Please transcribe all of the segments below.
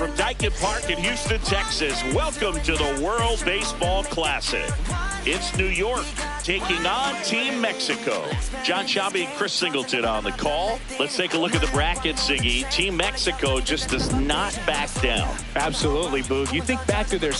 from Dyken Park in Houston, Texas. Welcome to the World Baseball Classic. It's New York taking on Team Mexico. John Schaube and Chris Singleton on the call. Let's take a look at the bracket, Siggy. Team Mexico just does not back down. Absolutely, Boog. You think back to their...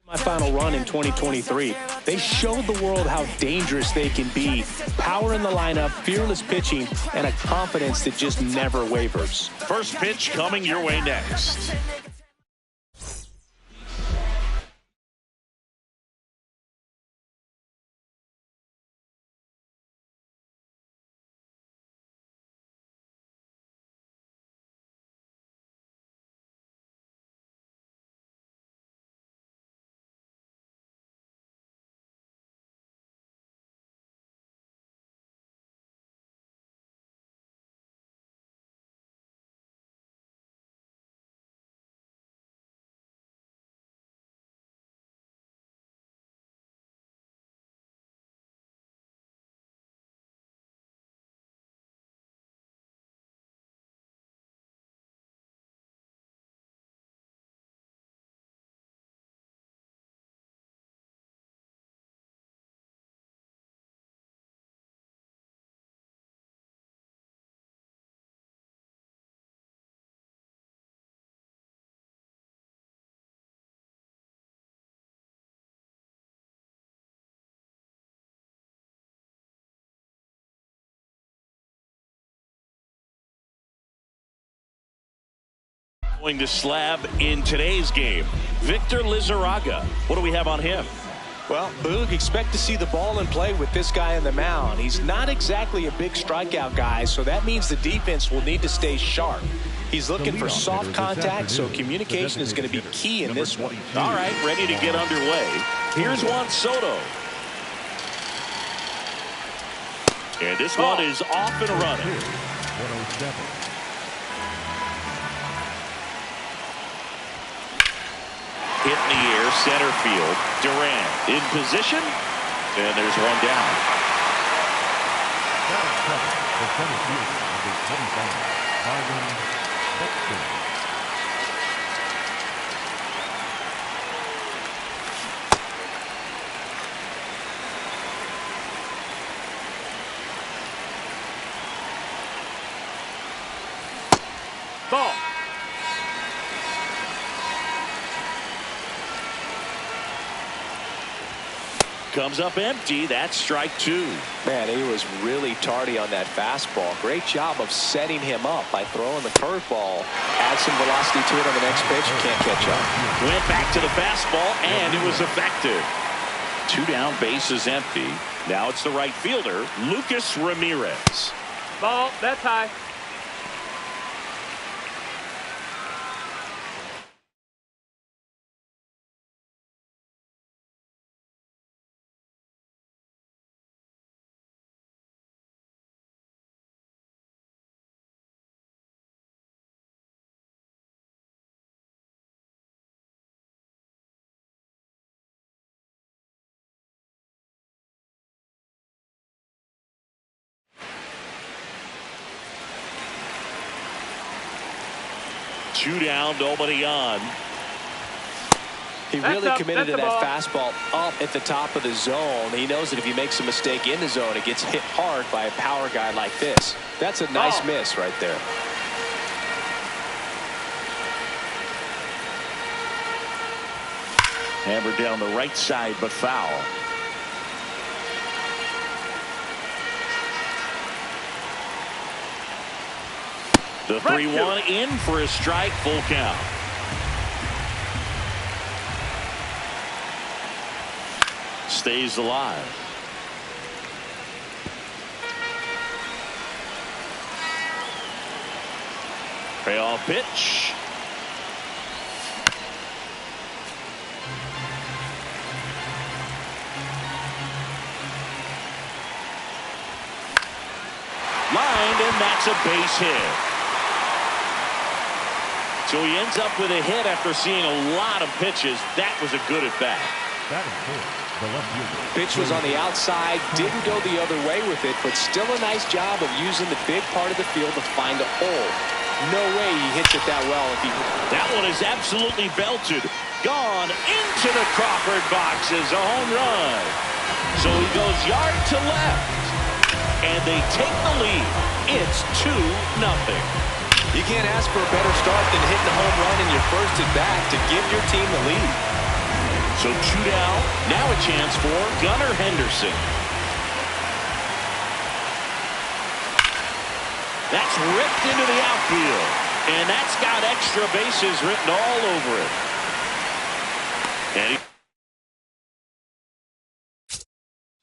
My final run in 2023. They showed the world how dangerous they can be. Power in the lineup, fearless pitching, and a confidence that just never wavers. First pitch coming your way next. Going to slab in today's game, Victor Lizarraga. What do we have on him? Well, Boog, expect to see the ball in play with this guy on the mound. He's not exactly a big strikeout guy, so that means the defense will need to stay sharp. He's looking for soft contact, so communication is going to be key in this one. All right, ready to get underway. Here's Juan Soto. And this one is off and running. Hit in the air, center field. Durant in position, and there's one down. Ball. Comes up empty. That's strike two. Man, he was really tardy on that fastball. Great job of setting him up by throwing the curveball. Add some velocity to it on the next pitch. Can't catch up. Went back to the fastball, and it was effective. Two down, bases empty. Now it's the right fielder, Lucas Ramirez. Ball, that's high. Two down, nobody on. He really committed to that fastball up at the top of the zone. He knows that if he makes a mistake in the zone, it gets hit hard by a power guy like this. That's a nice miss right there. Hammered down the right side, but foul. The 3-1 in for a strike, full count. Stays alive. Payoff pitch. and that's a base hit. So he ends up with a hit after seeing a lot of pitches. That was a good at-bat. Pitch was on the outside, didn't go the other way with it, but still a nice job of using the big part of the field to find a hole. No way he hits it that well if he... That one is absolutely belted. Gone into the Crawford boxes. A home run. So he goes yard to left. And they take the lead. It's 2-0. You can't ask for a better start than hitting a home run in your first at-bat to give your team the lead. So 2 down. Now a chance for Gunnar Henderson. That's ripped into the outfield. And that's got extra bases written all over it. And he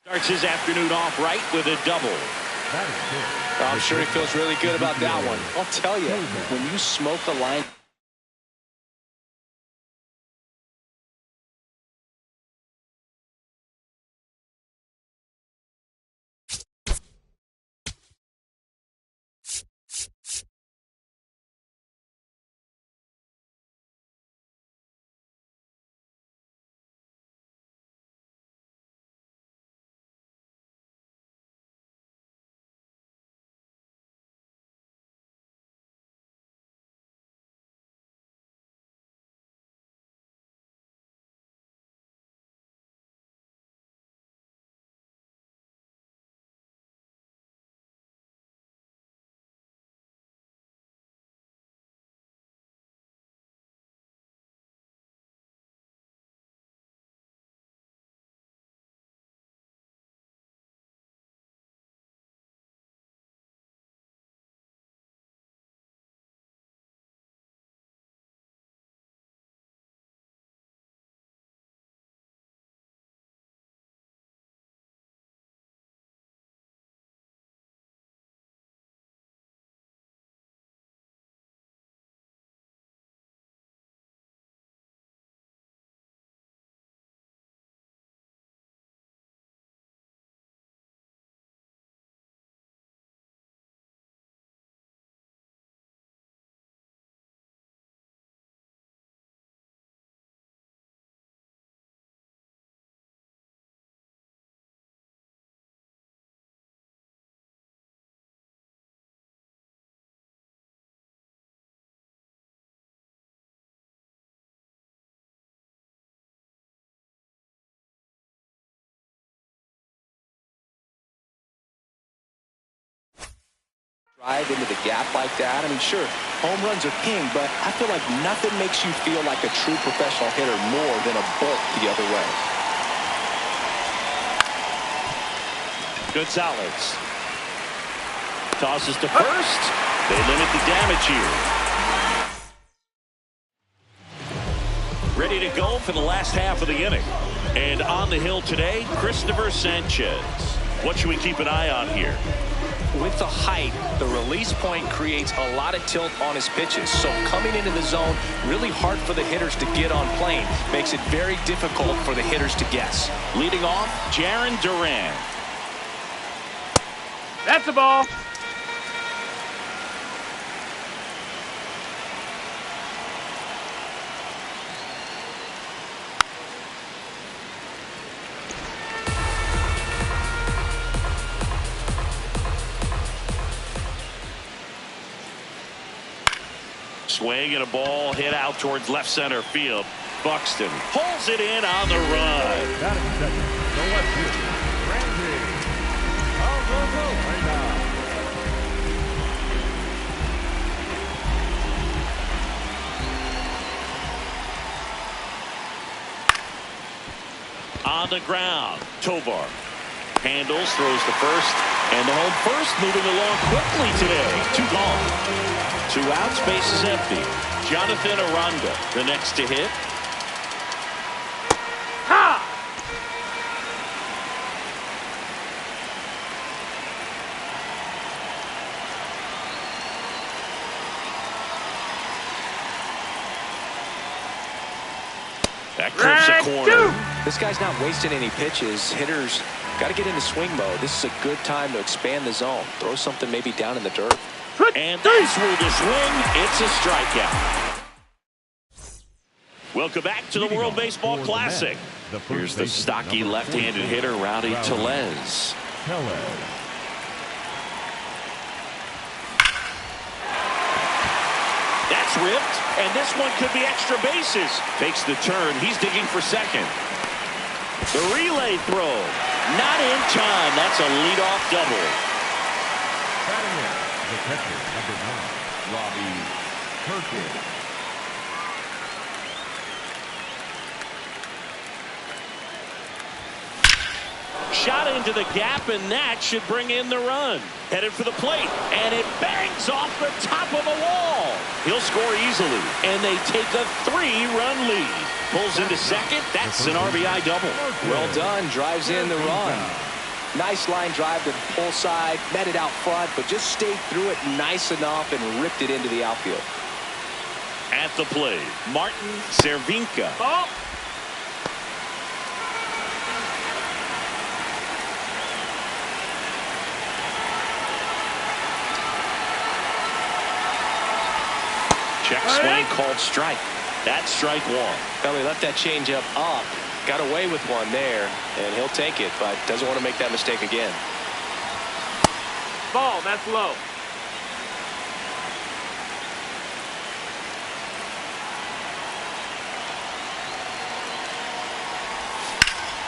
starts his afternoon off right with a double. I'm sure he feels really good about that one. I'll tell you, when you smoke the line... drive into the gap like that. I mean, sure, home runs are king, but I feel like nothing makes you feel like a true professional hitter more than a bolt the other way. Gonzalez tosses to first. They limit the damage here. Ready to go for the last half of the inning. And on the hill today, Christopher Sanchez. What should we keep an eye on here? With the height, the release point creates a lot of tilt on his pitches. So coming into the zone, really hard for the hitters to get on plane. Makes it very difficult for the hitters to guess. Leading off, Jarren Duran. That's a ball. Swing and a ball hit out towards left center field. Buxton pulls it in on the run. Got it, second. The left field. Randy. On the ground, Tovar handles, throws to first, and the home first moving along quickly today. 2 gone. 2 outs, base is empty. Jonathan Aranda, the next to hit. Ha! That clips a corner. This guy's not wasting any pitches. Hitters Got to get into swing mode. This is a good time to expand the zone. Throw something maybe down in the dirt. And that's where the swing. It's a strikeout. Welcome back to the World Baseball Classic. Here's the stocky left-handed hitter, Rowdy Tellez. That's ripped, and this one could be extra bases. Takes the turn. He's digging for second. The relay throw. Not in time. That's a leadoff double. Batting in, the catcher, number 9, Robbie Perkins. Shot into the gap, and that should bring in the run. Headed for the plate, and it bangs off the top of the wall. He'll score easily, and they take a 3-run lead. Pulls into second. That's an RBI double. Well done. Drives in the run. Nice line drive to the pull side. Met it out front, but just stayed through it nice enough and ripped it into the outfield. At the plate, Martin Cervinka. Oh! Check swing called strike. That's strike one. Well, he left that changeup up. Got away with one there, and he'll take it, but doesn't want to make that mistake again. Ball, that's low.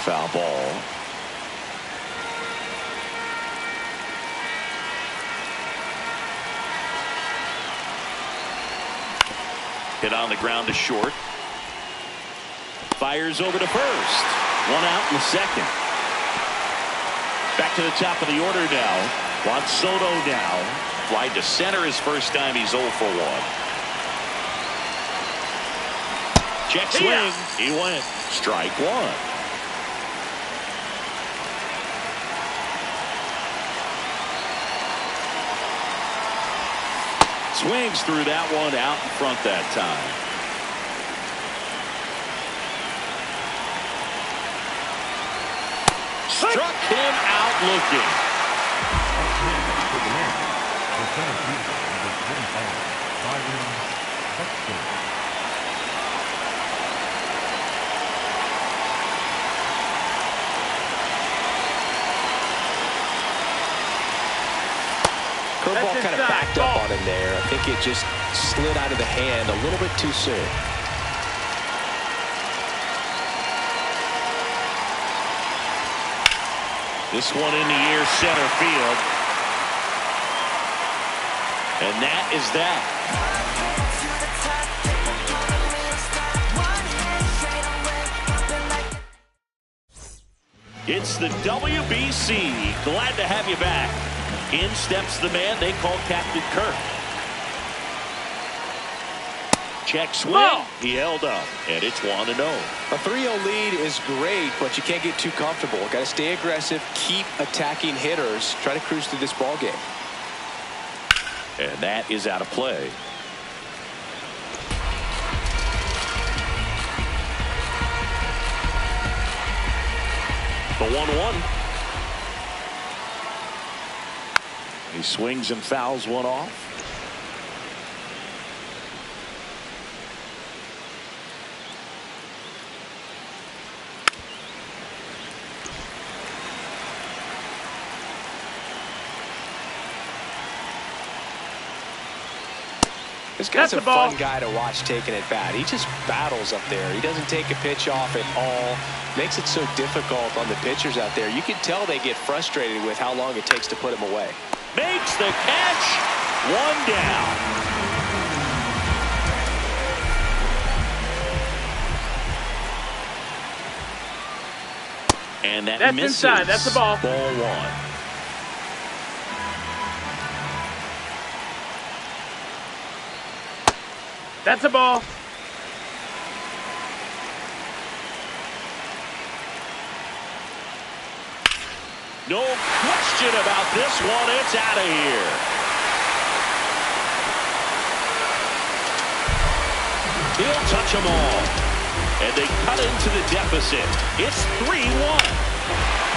Foul ball. Hit on the ground to short. Fires over to first. One out in the second. Back to the top of the order now. Juan Soto now. Fly to center his first time. He's 0 for 1. Check swing. He went. Strike one. Swings through that one out in front that time. Struck him out looking. Curveball kind of backed up on him there. I think it just slid out of the hand a little bit too soon. This one in the air, center field. And that is that. It's the WBC. Glad to have you back. In steps the man they call Captain Kirk. Check swing. He held up, and it's 1-0. A 3-0 lead is great, but you can't get too comfortable. Got to stay aggressive, keep attacking hitters, try to cruise through this ball game. And that is out of play. The 1-1. He swings and fouls one off. This guy's a fun guy to watch taking at bat. He just battles up there. He doesn't take a pitch off at all. Makes it so difficult on the pitchers out there. You can tell they get frustrated with how long it takes to put him away. Makes the catch. One down. And that's misses. Inside. That's the ball. Ball one. That's a ball. No question about this one. It's out of here. He'll touch them all. And they cut into the deficit. It's 3-1.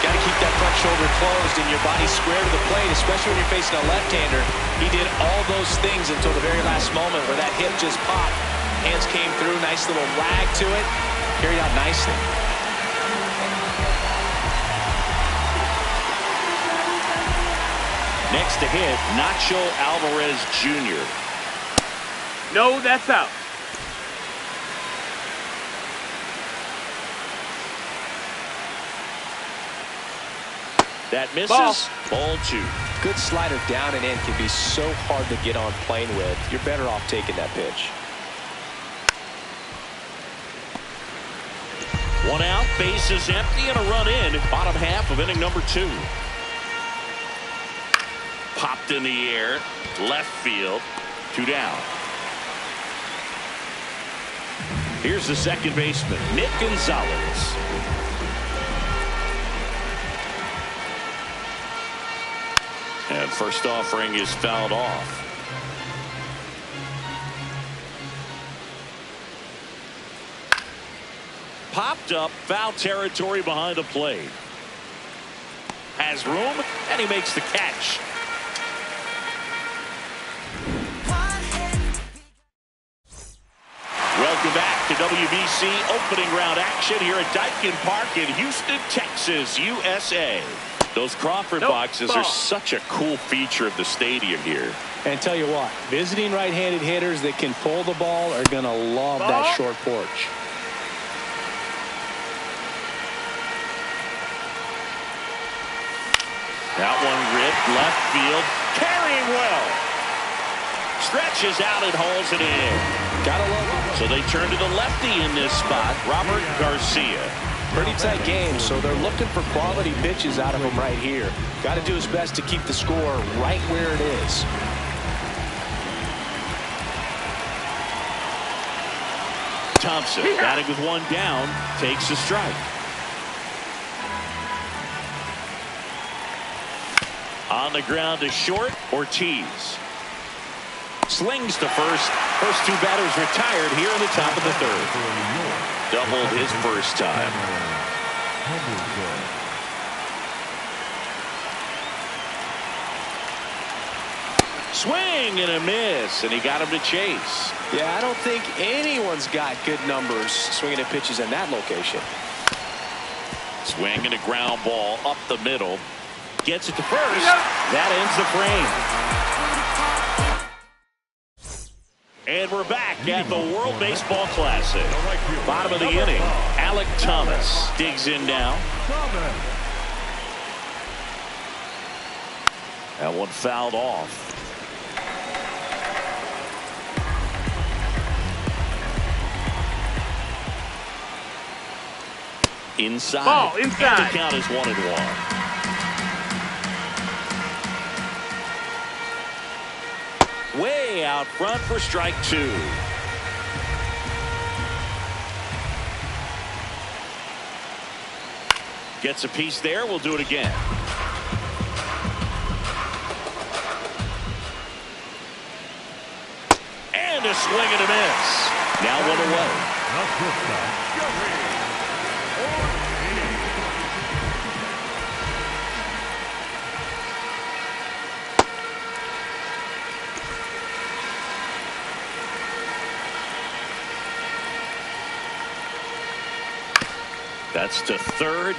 Got to keep that front shoulder closed and your body square to the plate, especially when you're facing a left-hander. He did all those things until the very last moment where that hip just popped. Hands came through, nice little lag to it. Carried out nicely. Next to hit, Nacho Alvarez Jr. No, that's out. That misses. Ball 2. Good slider down and in can be so hard to get on plane with. You're better off taking that pitch. 1 out, bases empty, and a run in. Bottom half of inning number 2. Popped in the air, left field, 2 down. Here's the second baseman, Nick Gonzalez. And first offering is fouled off. Popped up, foul territory behind the plate. Has room, and he makes the catch. Welcome back to WBC opening round action here at Daikin Park in Houston, Texas, USA. Those Crawford boxes are such a cool feature of the stadium here. And tell you what, visiting right-handed hitters that can pull the ball are going to love that short porch. That one ripped left field, carrying well. Stretches out and hauls it in. Gotta love it. So they turn to the lefty in this spot, Robert Garcia. Pretty tight game, so they're looking for quality pitches out of him right here. Got to do his best to keep the score right where it is. Thompson batting with 1 down, takes a strike. On the ground to short, Ortiz. Slings to first. First 2 batters retired here in the top of the 3rd. Doubled his first time. Swing and a miss, and he got him to chase. Yeah, I don't think anyone's got good numbers swinging at pitches in that location. Swing and a ground ball up the middle. Gets it to first. That ends the frame. And we're back at the World Baseball Classic. Bottom of the inning. Alec Thomas digs in now. That one fouled off. Inside. Ball inside. And the count is 1-1. Way out front for strike 2. Gets a piece there. We'll do it again. And a swing and a miss. Now 1 away. That's to 3rd.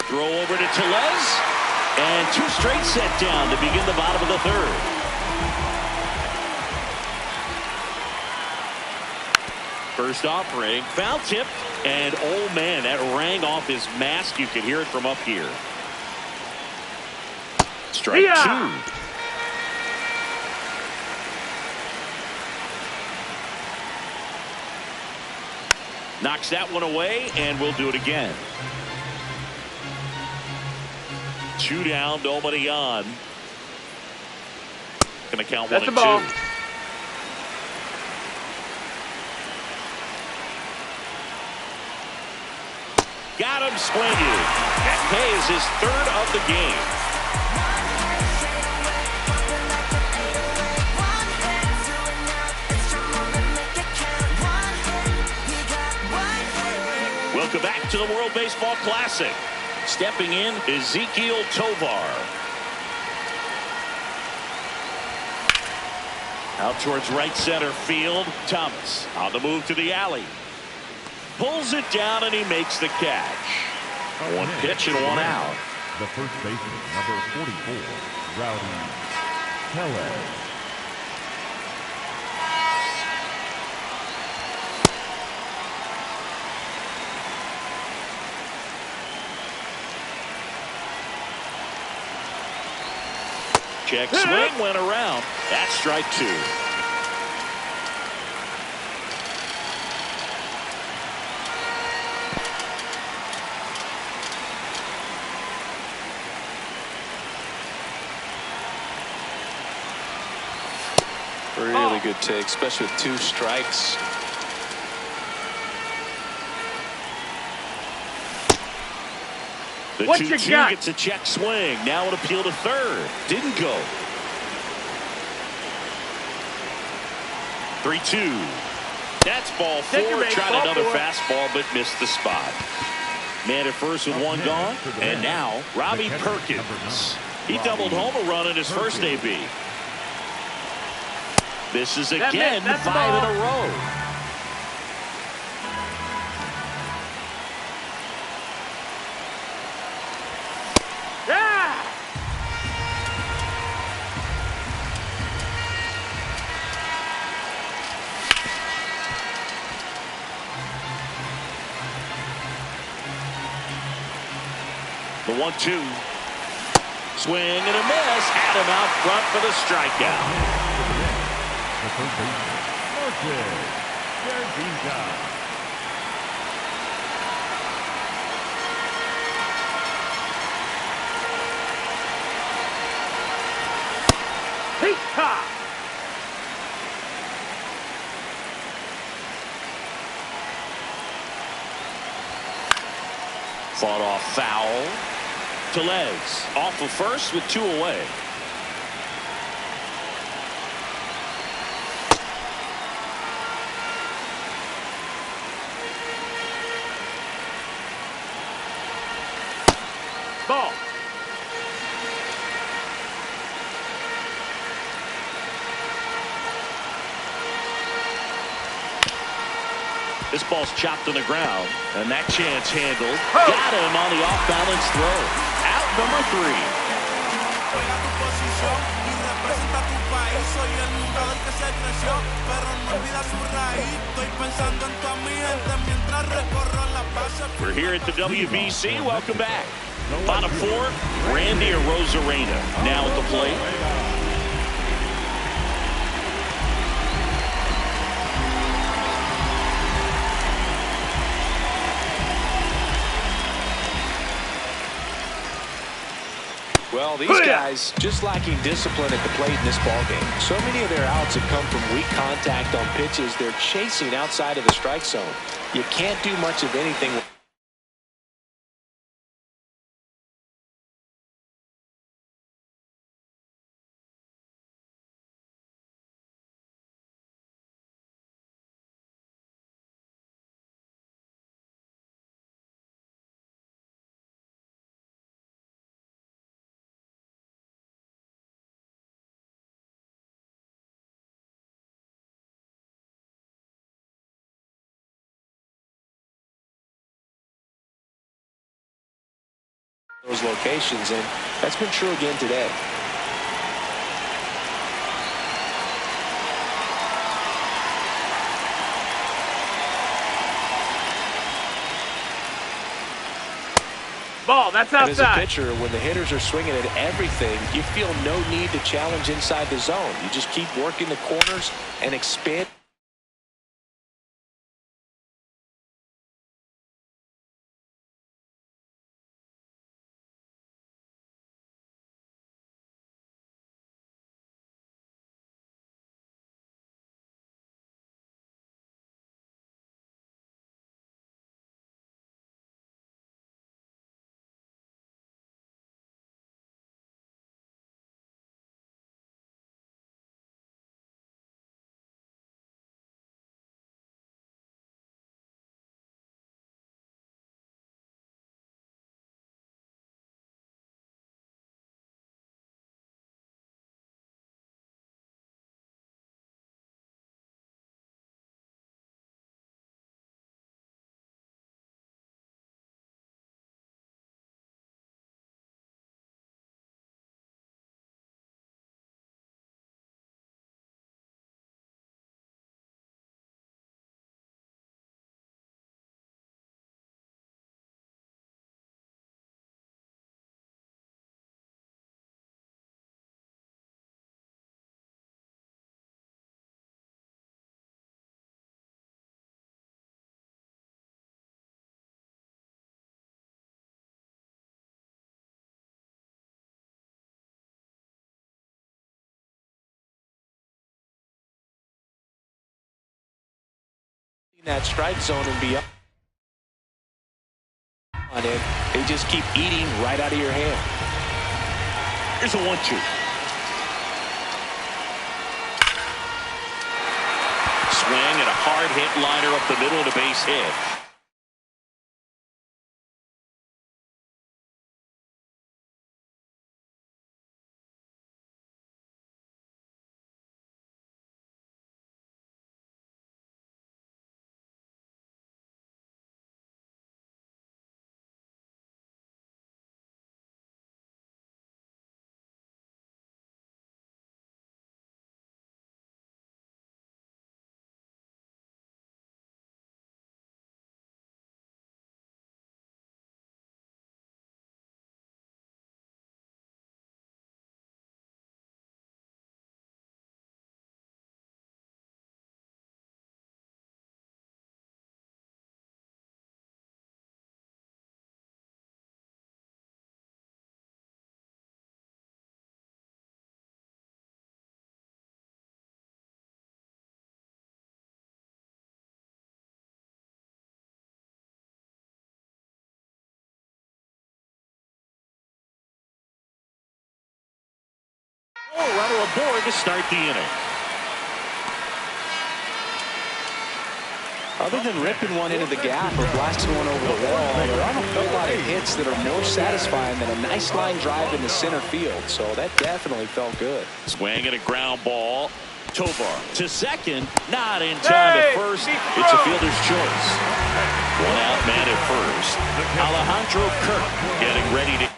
Throw over to Tellez. And 2 straight set down to begin the bottom of the 3rd. First offering, foul tip. And oh man, that rang off his mask. You can hear it from up here. Strike 2. Knocks that one away, and we'll do it again. 2 down, nobody on. Gonna count 1 and 2. Got him swinging. That pays his 3rd of the game. Welcome back to the World Baseball Classic. Stepping in, Ezekiel Tovar. Out towards right center field. Thomas on the move to the alley. Pulls it down and he makes the catch. One pitch and one out. The first baseman, number 44, Rowdy Tellez. Check swing went around. That's strike two. Really good take, especially with two strikes. The 2-2 gets a check swing. Now an appeal to third. Didn't go. 3-2. That's ball four. Tried another fastball, but missed the spot. Man at first with one gone. And now Robbie Perkins. He doubled home a run in his first AB. This is again 5 in a row. The 1-2. Swing and a miss. Had him out front for the strikeout. The first baseman, Fought off foul. Tellez off of first with 2 away. Ball. This ball's chopped on the ground, and that chance handled. Got him on the off-balance throw. Out number 3. We're here at the WBC. Welcome back. Bottom 4, Randy Arozarena now at the plate. Well, these guys just lacking discipline at the plate in this ballgame. So many of their outs have come from weak contact on pitches they're chasing outside of the strike zone. You can't do much of anything. Those locations, and that's been true again today. Ball, that's outside. And as a pitcher, when the hitters are swinging at everything, you feel no need to challenge inside the zone. You just keep working the corners and expand. that strike zone and beyond. And they just keep eating right out of your hand. Here's a 1-2. Swing and a hard hit liner up the middle of the base hit. Runner aboard to start the inning. Other than ripping one into the gap or blasting one over the wall, there aren't a whole lot of hits that are more satisfying than a nice line drive into center field. So that definitely felt good. Swing and a ground ball. Tovar to second, not in time at first. It's a fielder's choice. One out man at first. Alejandro Kirk getting ready to.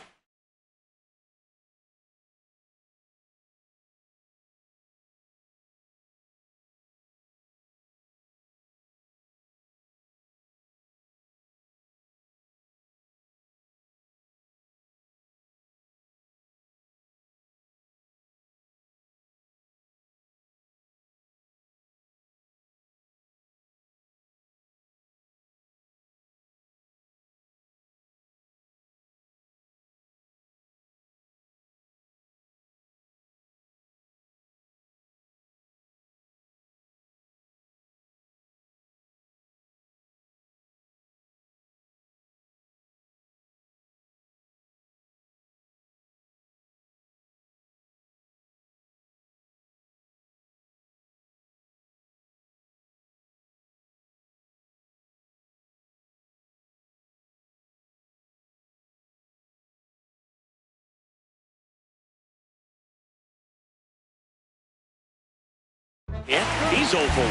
Yeah, he's 0 for 1.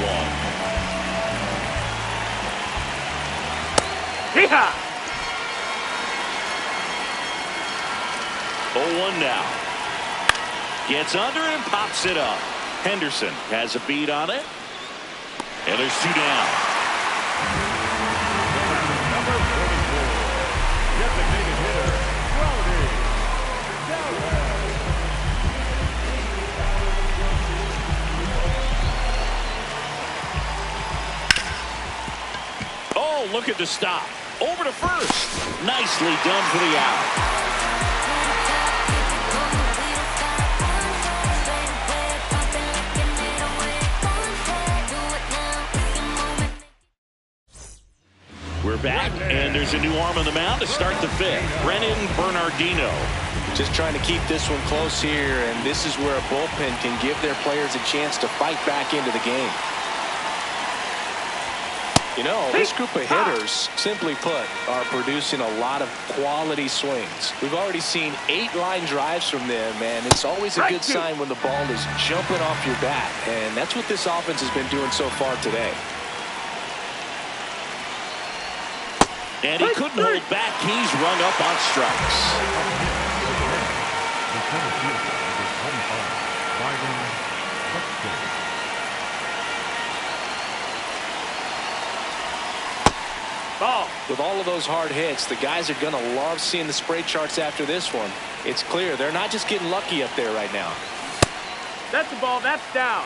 Yeehaw! 0-1 now. Gets under and pops it up. Henderson has a beat on it. And there's 2 down. Number 44, designated hitter, Rowdy Tellez. Oh, look at the stop. Over to first. Nicely done for the out. We're back, and there's a new arm on the mound to start the 5th. Brennan Bernardino. Just trying to keep this one close here, and this is where a bullpen can give their players a chance to fight back into the game. You know, this group of hitters, simply put, are producing a lot of quality swings. We've already seen 8 line drives from them, and it's always a good sign when the ball is jumping off your bat, and that's what this offense has been doing so far today. And he couldn't hold back. He's rung up on strikes. The center fielder, number 25, Byron Buxton. Ball. With all of those hard hits, the guys are going to love seeing the spray charts after this one. It's clear they're not just getting lucky up there right now. That's the ball. That's down.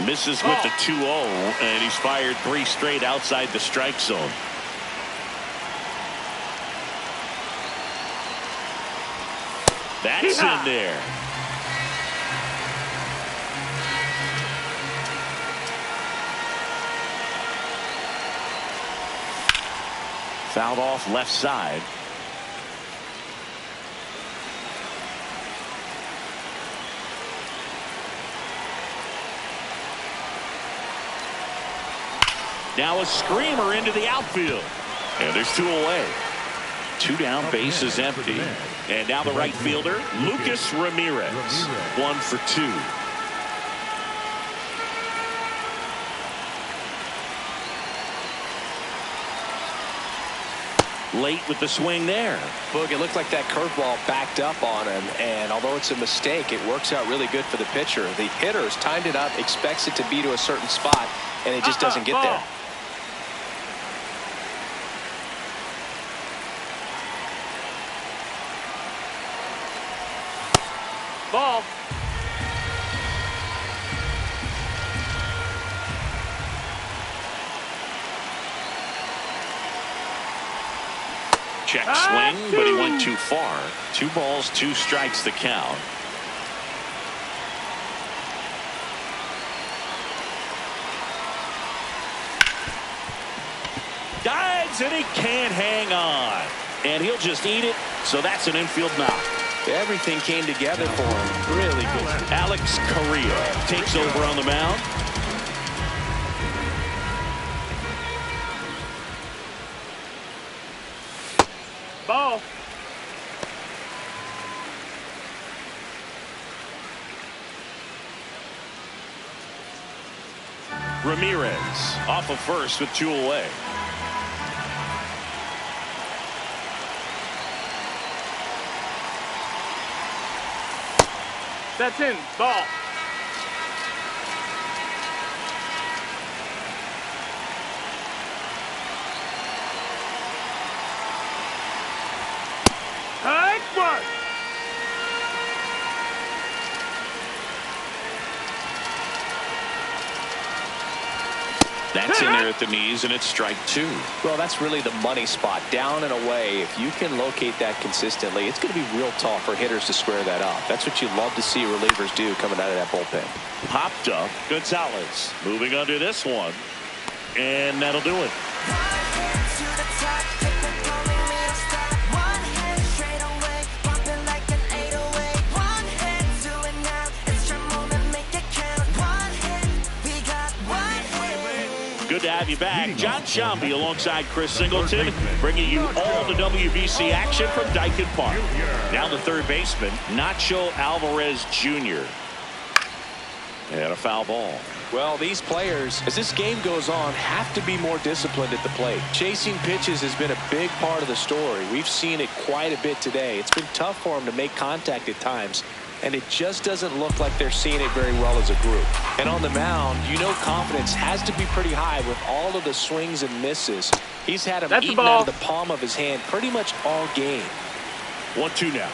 Misses with the 2-0, and he's fired 3 straight outside the strike zone. That's in there. Fouled off left side. Now a screamer into the outfield. And there's 2 away. 2 down, base is empty. And now the right fielder, Lucas Ramirez. 1 for 2. Late with the swing there. Boog, it looked like that curveball backed up on him, and although it's a mistake, it works out really good for the pitcher. The hitter's timed it up, expects it to be to a certain spot, and it just doesn't get there. Ball. Check swing, but he went too far. 2 balls, 2 strikes the count. Dives, and he can't hang on. And he'll just eat it, so that's an infield knock. Everything came together for him. Really good. Alex Correa takes over on the mound. Ball. Ramirez off of first with 2 away. That's in. Ball. High one. That's in there at the knees, and it's strike 2. Well, that's really the money spot. Down and away. If you can locate that consistently, it's going to be real tough for hitters to square that up. That's what you love to see relievers do coming out of that bullpen. Popped up. Gonzalez moving under this one. And that'll do it. Good to have you back. John Shambi alongside Chris Singleton, bringing you all the WBC action from Dyken Park. Now the third baseman, Nacho Alvarez Jr. And a foul ball. Well, these players, as this game goes on, have to be more disciplined at the plate. Chasing pitches has been a big part of the story. We've seen it quite a bit today. It's been tough for them to make contact at times, and it just doesn't look like they're seeing it very well as a group. And on the mound, you know confidence has to be pretty high with all of the swings and misses. He's had them eaten out of the palm of his hand pretty much all game. 1-2 now.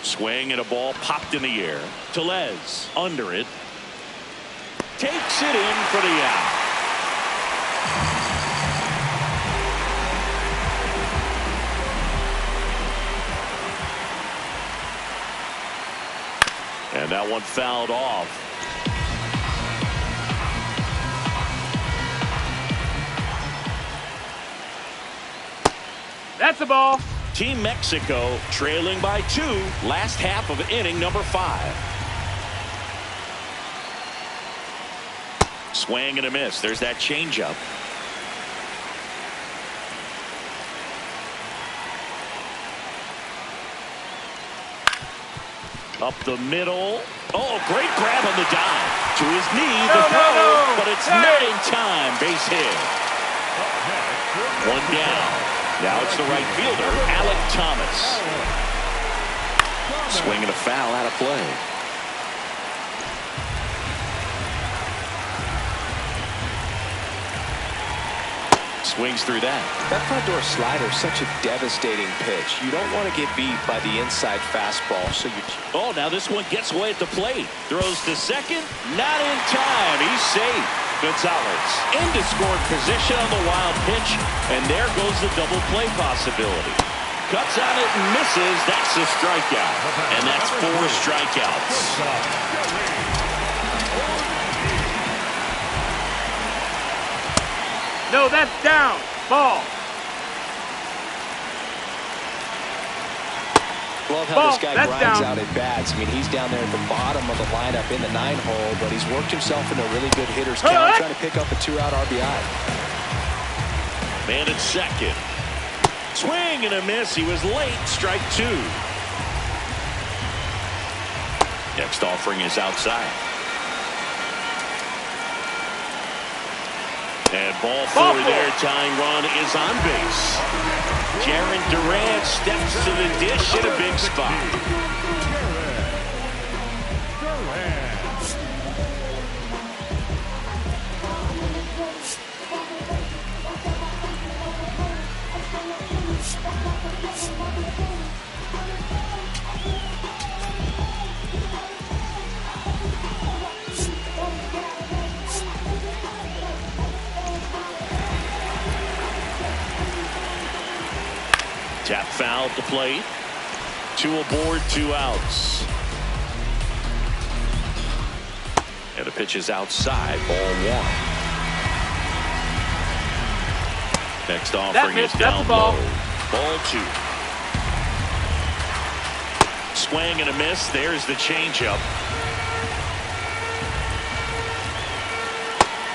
Swing and a ball popped in the air. Tellez under it. Takes it in for the out. And that one fouled off. That's a ball. Team Mexico trailing by 2, last half of inning number 5. Swing and a miss. There's that changeup. Up the middle. Oh, great grab on the dive. To his knee, the throw, but it's not in time. Base hit. 1 down. Now it's the right fielder, Alec Thomas. Swing and a foul out of play. Swings through that. That front door slider is such a devastating pitch. You don't want to get beat by the inside fastball. So you. Oh, now this one gets away at the plate. Throws to second. Not in time. He's safe. Gonzalez into scoring position on the wild pitch. And there goes the double play possibility. Cuts on it and misses. That's a strikeout. And that's 4 strikeouts. No, that's down. Ball. Love how Ball. this guy That's grinds down. out at bats. I mean, he's down there at the bottom of the lineup in the 9-hole, but he's worked himself into a really good hitter's count, trying to pick up a 2-out RBI. Man at second. Swing and a miss. He was late. Strike 2. Next offering is outside. And ball four there. Tying run is on base. Jaron Durant steps to the dish in a big spot. Tap foul at the plate. 2 aboard, 2 outs. And the pitch is outside. Ball 1. Next offering is down low. Ball 2. Swing and a miss. There's the changeup.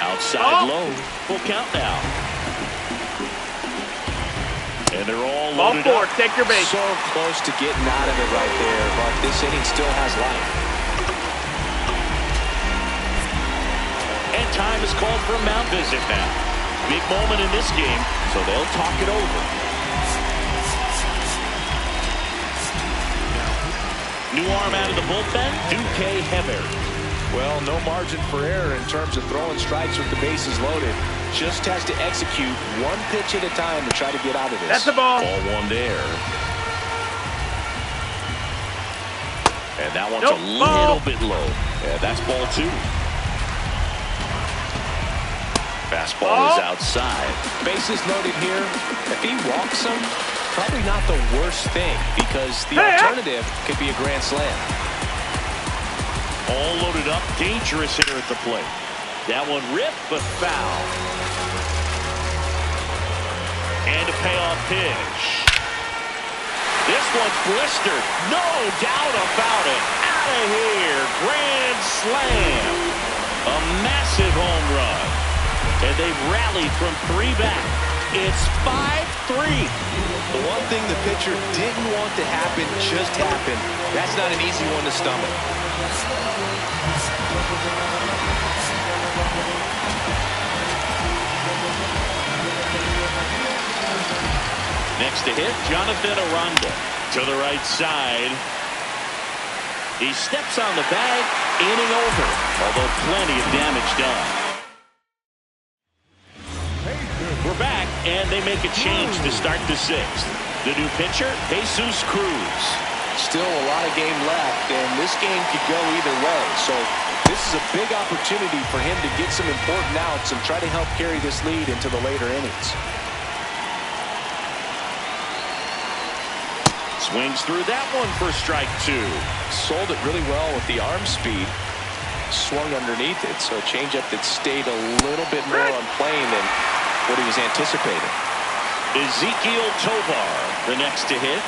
Outside low. Full count now. And they're all loaded up. Take your base. So close to getting out of it right there, but this inning still has life. And time is called for a mound visit now. Big moment in this game, so they'll talk it over. New arm out of the bullpen, Duque Heber. Well, no margin for error in terms of throwing strikes with the bases loaded. Just has to execute one pitch at a time to try to get out of this. That's the ball. Ball 1 there. And that one's a little bit low. Yeah, that's ball 2. Fastball is outside. Bases loaded here. If he walks them, probably not the worst thing, because the alternative could be a grand slam. All loaded up. Dangerous hitter at the plate. That one ripped, but foul. And a payoff pitch. This one's blistered. No doubt about it. Out of here. Grand slam. A massive home run. And they've rallied from 3 back. It's 5-3. The one thing the pitcher didn't want to happen just happened. That's not an easy one to stomach. Next to hit, Jonathan Aranda to the right side. He steps on the bag, inning over, although plenty of damage done. We're back, and they make a change to start the 6th. The new pitcher, Jesus Cruz. Still a lot of game left, and this game could go either way. So this is a big opportunity for him to get some important outs and try to help carry this lead into the later innings. Swings through that one for strike 2. Sold it really well with the arm speed. Swung underneath it, so a changeup that stayed a little bit more on plane than what he was anticipating. Ezekiel Tovar, the next to hit.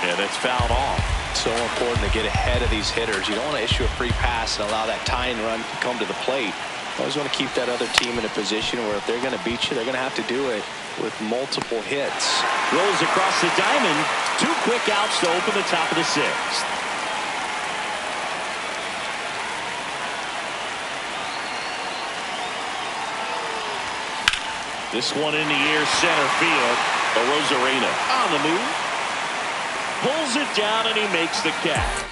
Yeah, that's fouled off. So important to get ahead of these hitters. You don't want to issue a free pass and allow that tying run to come to the plate. You always want to keep that other team in a position where if they're going to beat you, they're going to have to do it with multiple hits. Rolls across the diamond. 2 quick outs to open the top of the 6th. This one in the air, center field. Arozarena on the move. Pulls it down and he makes the catch.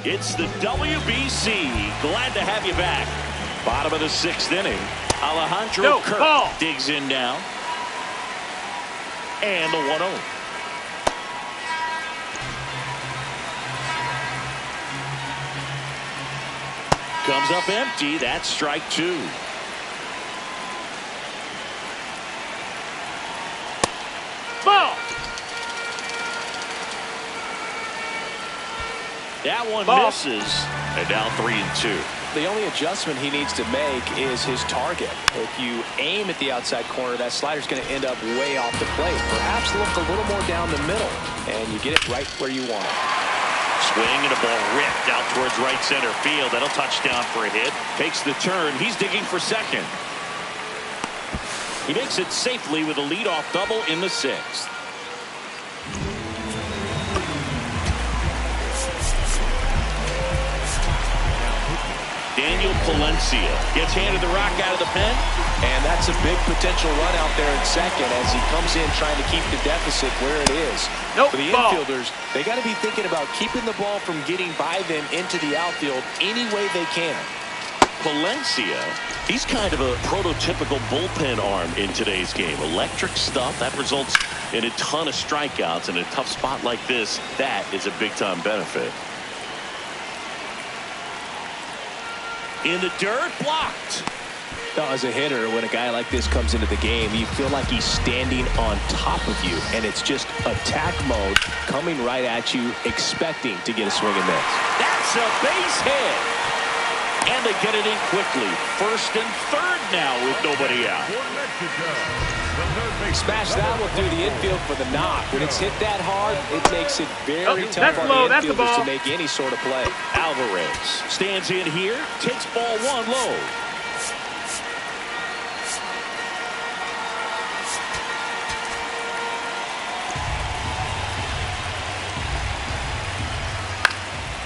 It's the WBC. Glad to have you back. Bottom of the 6th inning. Alejandro Kirk digs in now. And the 1-0. Comes up empty. That's strike 2. That one Ball. misses. And now 3-2. The only adjustment he needs to make is his target. If you aim at the outside corner, that slider's going to end up way off the plate. Perhaps look a little more down the middle, and you get it right where you want it. Swing and a ball ripped out towards right center field. That'll touch down for a hit. Takes the turn. He's digging for second. He makes it safely with a leadoff double in the sixth. Daniel Palencia gets handed the rock out of the pen. And that's a big potential run out there in second as he comes in trying to keep the deficit where it is. Nope, For the ball. infielders, they got to be thinking about keeping the ball from getting by them into the outfield any way they can. Palencia, he's kind of a prototypical bullpen arm in today's game. Electric stuff that results in a ton of strikeouts. In a tough spot like this, that is a big-time benefit. In the dirt, blocked. Now, as a hitter, when a guy like this comes into the game, you feel like he's standing on top of you, and it's just attack mode coming right at you, expecting to get a swing and miss. That's a base hit. And they get it in quickly. First and third now with nobody out. Smash that will do the infield for the knock. When it's hit that hard, it makes it very tough that's for low, the that's the infielders ball. to make any sort of play. Alvarez stands in here, takes ball one low.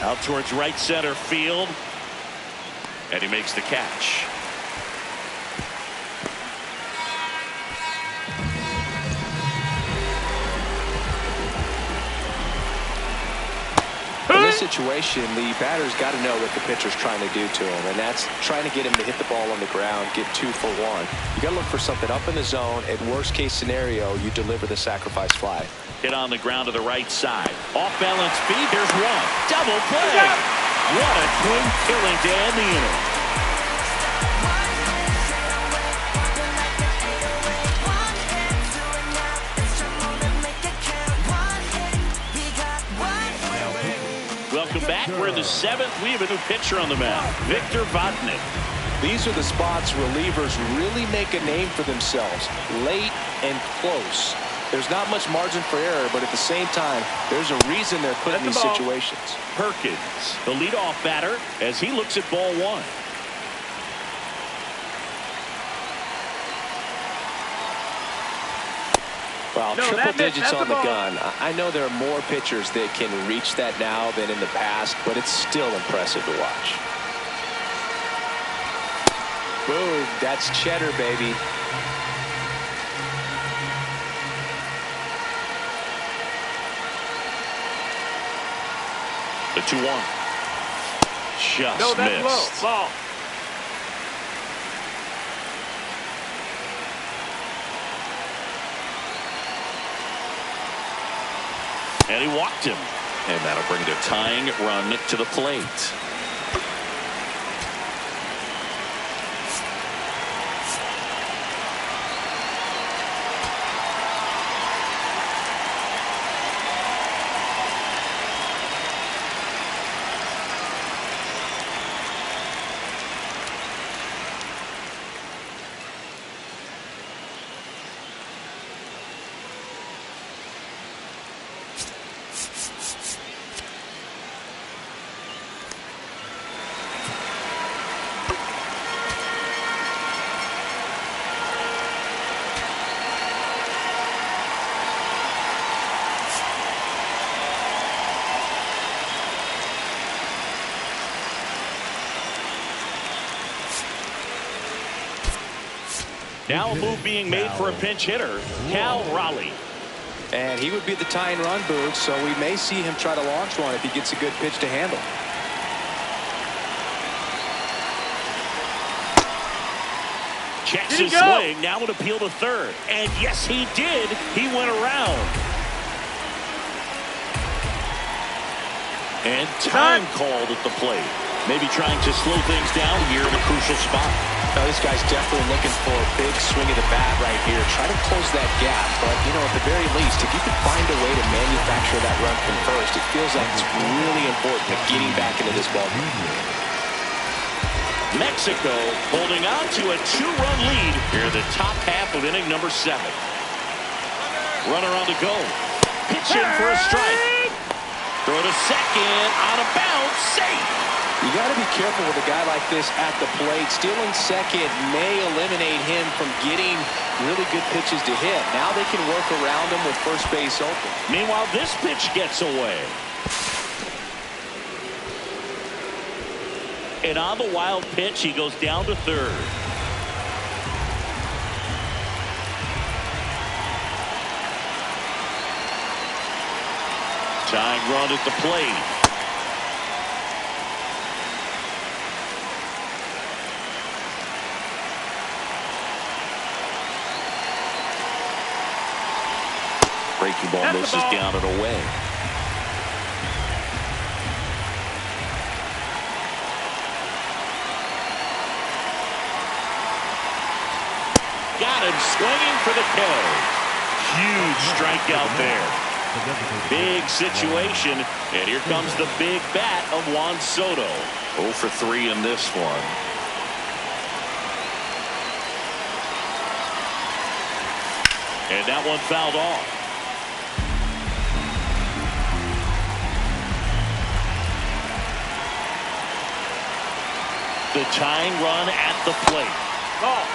Out towards right center field. And he makes the catch. In this situation, the batter's got to know what the pitcher's trying to do to him, and that's trying to get him to hit the ball on the ground, get 2 for 1. You got to look for something up in the zone. At worst case scenario, you deliver the sacrifice fly. Hit on the ground to the right side. Off balance feed. There's one. Double play. What a twin killing to end the inning. Welcome back. We're in the 7th. We have a new pitcher on the mound, Victor Vodnik. These are the spots relievers really make a name for themselves, late and close. There's not much margin for error, but at the same time, there's a reason they're put in these situations. Perkins, the leadoff batter, as he looks at ball one. Well, No, triple digits that's on the the ball. gun. I know there are more pitchers that can reach that now than in the past, but it's still impressive to watch. Boom, that's cheddar, baby. The 2-1. Just No, that's missed. low. Ball. And he walked him. And that'll bring the tying run to the plate. Now a move being made for a pinch hitter, Cal Raleigh. And he would be the tying run, Boog, so we may see him try to launch one if he gets a good pitch to handle. Checks Did he his go? swing, now an appeal to third. And yes, he did. He went around. And time called at the plate. Maybe trying to slow things down here in a crucial spot. Now, this guy's definitely looking for a big swing of the bat right here. Try to close that gap, but, you know, at the very least, if you could find a way to manufacture that run from first, it feels like it's really important to getting back into this ball game. Mexico holding on to a 2-run lead here in the top half of inning number 7. Runner on the go. Pitch in for a strike. Throw to second, on a bounce, safe. You got to be careful with a guy like this at the plate. Stealing second may eliminate him from getting really good pitches to hit. Now they can work around him with first base open. Meanwhile, this pitch gets away. And on the wild pitch, he goes down to third. Tying run at the plate. Breaking ball misses down and away. Got him swinging for the K. Huge strikeout there. Big situation, and here comes the big bat of Juan Soto. 0 for 3 in this one. And that one fouled off. The tying run at the plate. Ball.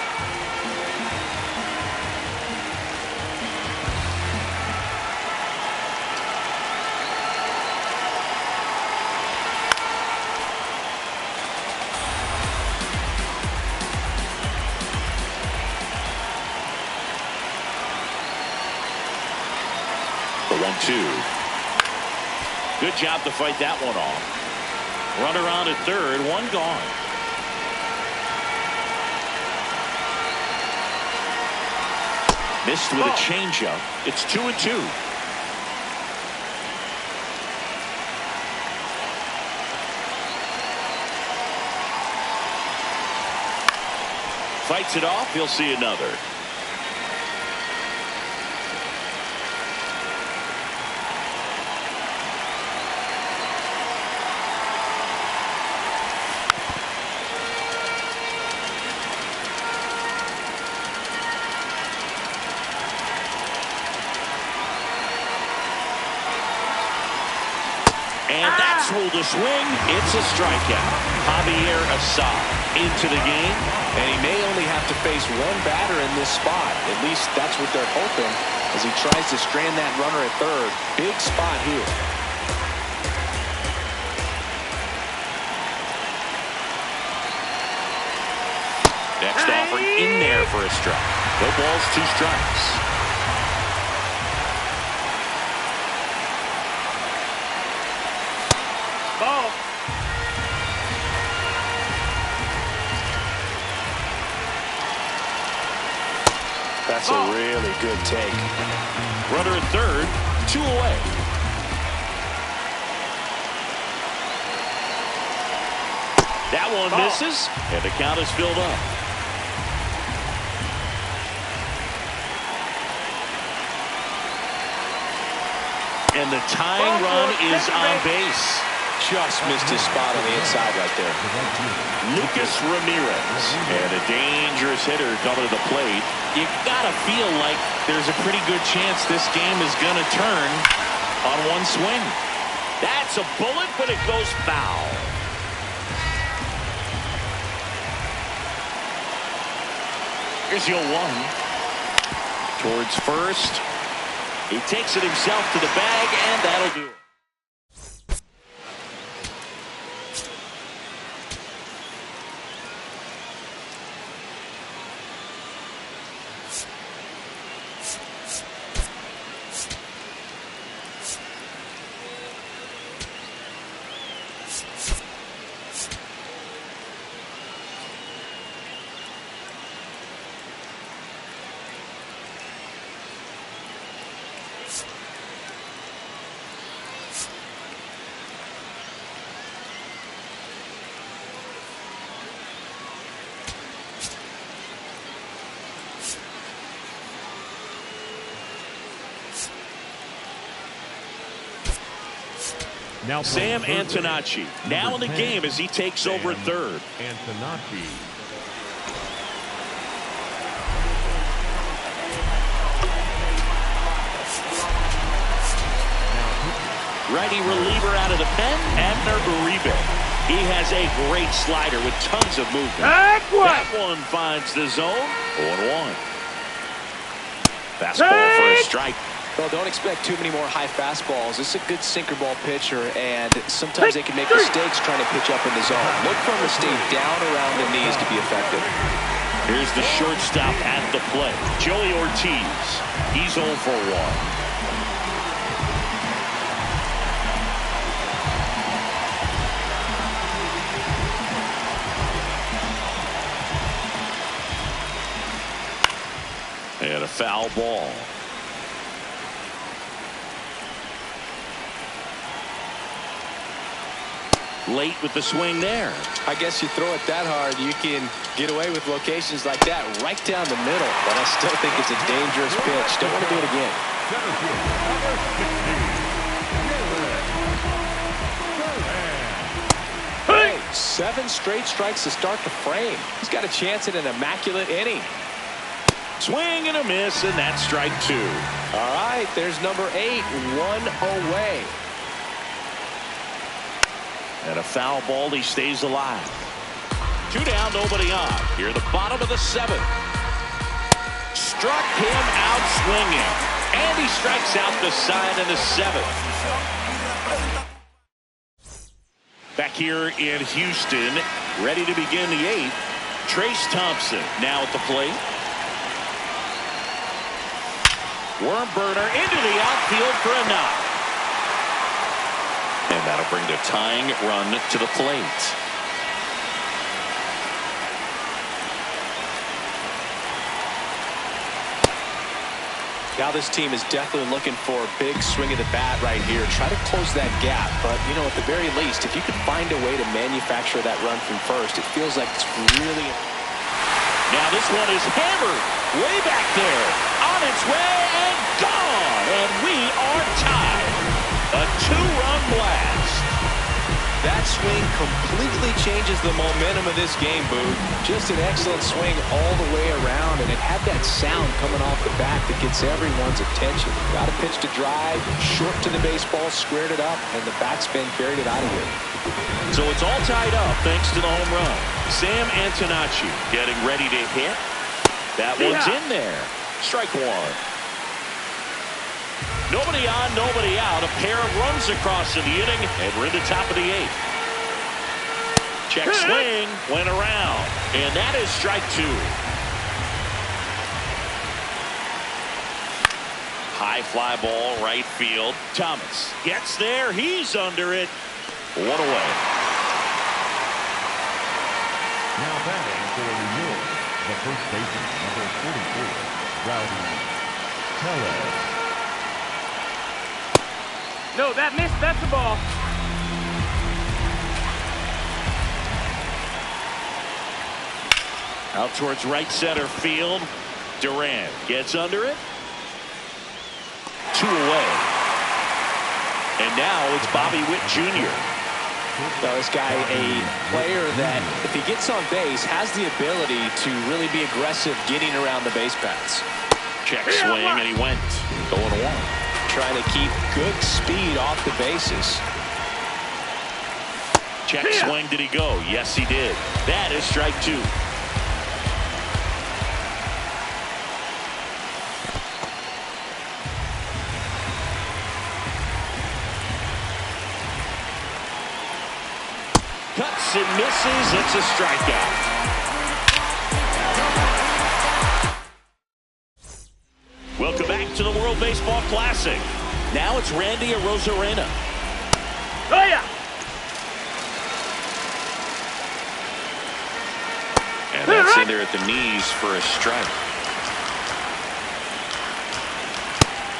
The 1-2. Good job to fight that one off. Runner on at third, one gone. Missed with a changeup. It's 2-2. Fights it off. He'll see another. And that's ruled a swing. It's a strikeout. Javier Assad into the game. And he may only have to face one batter in this spot. At least that's what they're hoping as he tries to strand that runner at third. Big spot here. Next offer in there for a strike. No balls, 2 strikes. Ball. That's a really good take. Runner at third, 2 away. That one misses, and the count is filled up. And the tying run is on base. Just missed his spot on the inside right there. Lucas Ramirez, and a dangerous hitter coming to the plate. You gotta feel like there's a pretty good chance this game is gonna turn on one swing. That's a bullet, but it goes foul. Here's the 0-1. Towards first. He takes it himself to the bag, and that'll do it. Now Sam playing third base, Antonacci now in the 10, game as he takes over Sam third. Antonacci. Righty reliever out of the pen, Abner Uribe. He has a great slider with tons of movement. That one finds the zone. 0-1. Fastball for a strike. Well, don't expect too many more high fastballs. This is a good sinker ball pitcher, and sometimes they can make mistakes trying to pitch up in the zone. Look for him to stay down around the knees to be effective. Here's the shortstop at the plate, Joey Ortiz. He's 0 for 1. And a foul ball. Late with the swing there. I guess you throw it that hard, you can get away with locations like that right down the middle. But I still think it's a dangerous pitch. Don't want to do it again. Hey, 7 straight strikes to start the frame. He's got a chance at an immaculate inning. Swing and a miss, and that's strike 2. All right, there's number 8, 1 away. And a foul ball, he stays alive. 2 down, nobody on. Here at the bottom of the 7th. Struck him out swinging. And he strikes out the side in the 7th. Back here in Houston, ready to begin the 8th. Trace Thompson now at the plate. Worm burner into the outfield for a knock. And that'll bring the tying run to the plate. Now this team is definitely looking for a big swing of the bat right here. Try to close that gap. But, you know, at the very least, if you can find a way to manufacture that run from first, it feels like it's really... Now this one is hammered way back there. On its way and gone. And we are tied. A 2-run blast. That swing completely changes the momentum of this game, Boo. Just an excellent swing all the way around, and it had that sound coming off the bat that gets everyone's attention. Got a pitch to drive, short to the baseball, squared it up, and the backspin carried it out of here. So it's all tied up thanks to the home run. Sam Antonacci getting ready to hit. That one's in there. Strike 1. Nobody on, nobody out. A pair of runs across in the inning, and we're in the top of the 8th. Check swing, went around, and that is strike 2. High fly ball, right field. Thomas gets there. He's under it. 1 away. Now batting for New York, the first baseman, number 44, Rowdy Tellez. No, that missed. That's the ball. Out towards right center field. Duran gets under it. 2 away. And now it's Bobby Witt Jr. Now this guy, a player that, if he gets on base, has the ability to really be aggressive getting around the base paths. Check swing, and he went. 0-1. Trying to keep good speed off the bases. Check swing, did he go? Yes, he did. That is strike 2. Cuts and misses. It's a strikeout. Welcome back to the World Baseball Classic. Now it's Randy Arozarena. Oh, yeah. And that's in there at the knees for a strike.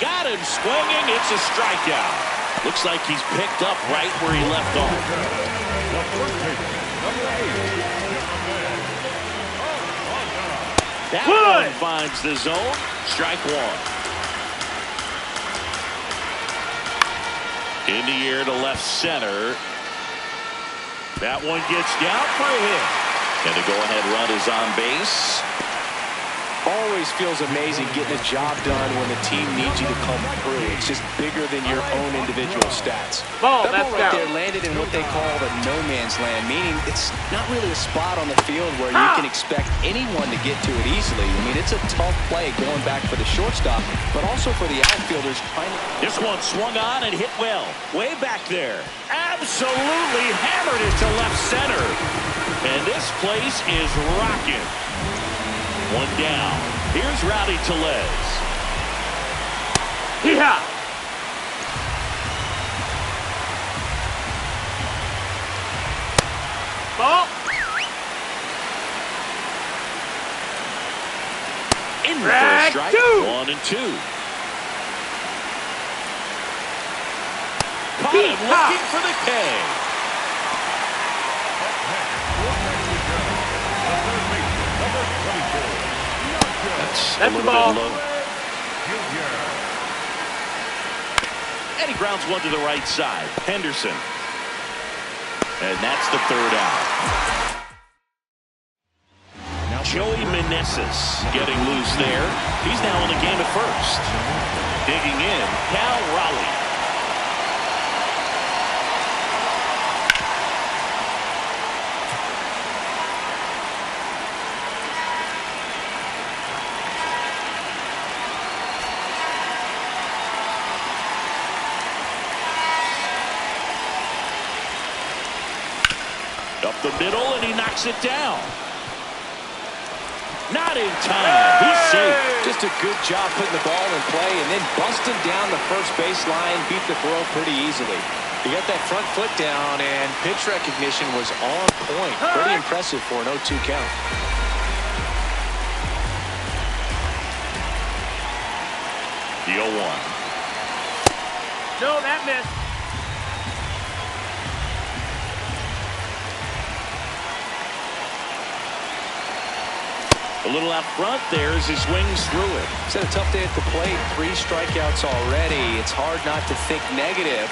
Got him swinging. It's a strikeout. Looks like he's picked up right where he left off. That one finds the zone. Strike 1. In the air to left center. That one gets down for a hit. And the go-ahead run is on base. Always feels amazing getting a job done when the team needs you to come through. It's just bigger than your own individual stats. Ball, that ball right down. there landed in what they call the no man's land, meaning it's not really a spot on the field where you can expect anyone to get to it easily. I mean, it's a tough play going back for the shortstop, but also for the outfielders trying to... This one swung on and hit well. Way back there. Absolutely hammered it to left center. And this place is rocking. One down. Here's Rowdy Tellez. Hee-haw! Ball. In the first strike. 1 and 2. Caught him looking for the K. That's the ball. And he grounds one to the right side. Henderson. And that's the third out. Now Joey Meneses getting loose there. He's now in the game at first. Digging in, Cal Raleigh. Up the middle, and he knocks it down. Not in time. He's safe. Just a good job putting the ball in play and then busting down the first baseline, beat the throw pretty easily. He got that front foot down, and pitch recognition was on point. Pretty impressive for an 0-2 count. The 0-1. No, that missed. A little out front there as he swings through it. He's had a tough day at the plate. 3 strikeouts already. It's hard not to think negative,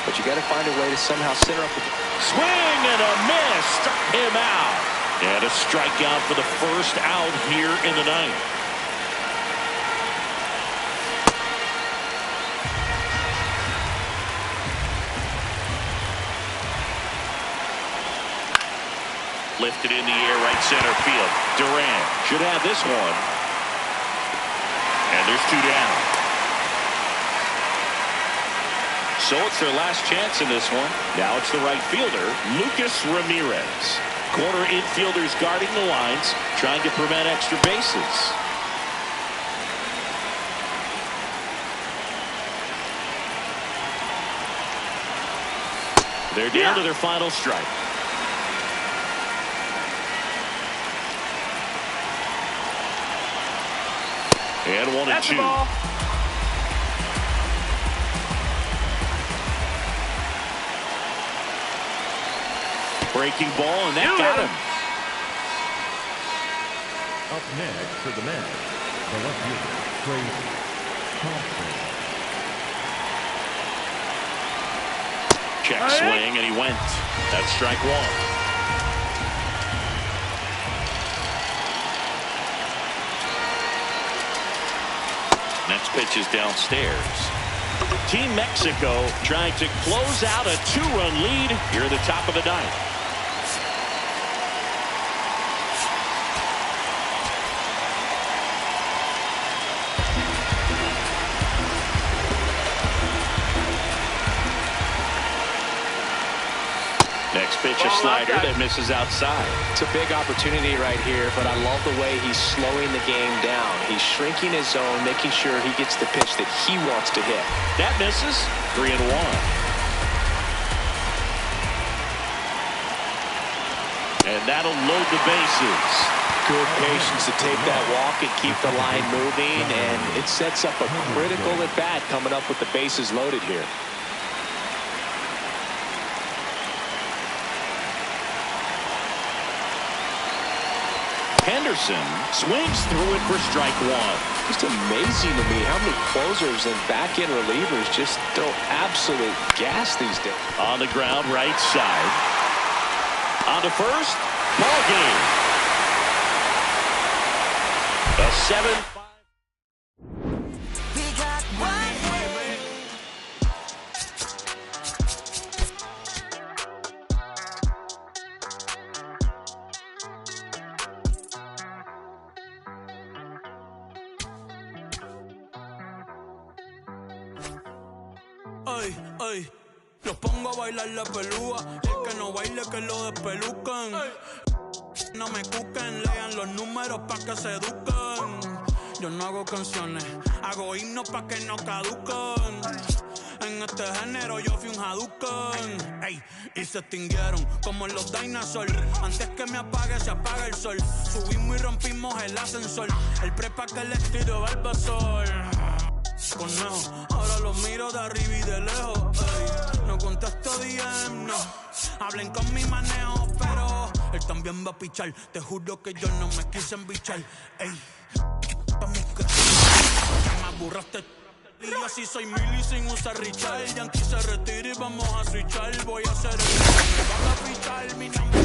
but you got to find a way to somehow center up. Swing and a miss. Struck him out. And a strikeout for the first out here in the ninth. Lifted in the air, right center field. Durant should have this one. And there's 2 down. So it's their last chance in this one. Now it's the right fielder, Lucas Ramirez. Corner infielders guarding the lines, trying to prevent extra bases. They're down to their final strike. And 1 and 2. That's the ball. Breaking ball, and that got him. Up next for the men, the left fielder, Trace Thompson. Check swing, and he went. That's strike 1. Next pitch is downstairs. Team Mexico trying to close out a 2-run lead here at the top of the ninth. Next pitch, a slider that misses outside. It's a big opportunity right here, but I love the way he's slowing the game down. He's shrinking his zone, making sure he gets the pitch that he wants to hit. That misses. 3 and 1. And that'll load the bases. Good patience to take that walk and keep the line moving, and it sets up a critical at-bat coming up with the bases loaded here. Henderson swings through it for strike 1. Just amazing to me how many closers and back-end relievers just throw absolute gas these days. On the ground, right side. On to first. Ball game. A 7-5. Ay, ay, los pongo a bailar la pelúa. Y el que no baile que lo despelucan. No me cuquen, lean los números pa' que se eduquen. Yo no hago canciones, hago himnos pa' que no caduquen. En este género yo fui un Hadouken. Ey, y se extinguieron como los dinosaurs. Antes que me apague, se apaga el sol. Subimos y rompimos el ascensor. El prepa que les tiro Barbasol. Conejo, ahora los miro de arriba y de lejos. Ey, no contesto DM, no. Hablen con mi manejo, pero él también va a pichar. Te juro que yo no me quise embichar. Ey, me aburraste. Y así soy Milly sin usar Richard. Yankee se retira y vamos a switchar. Voy a hacer el me van a pichar mi nombre.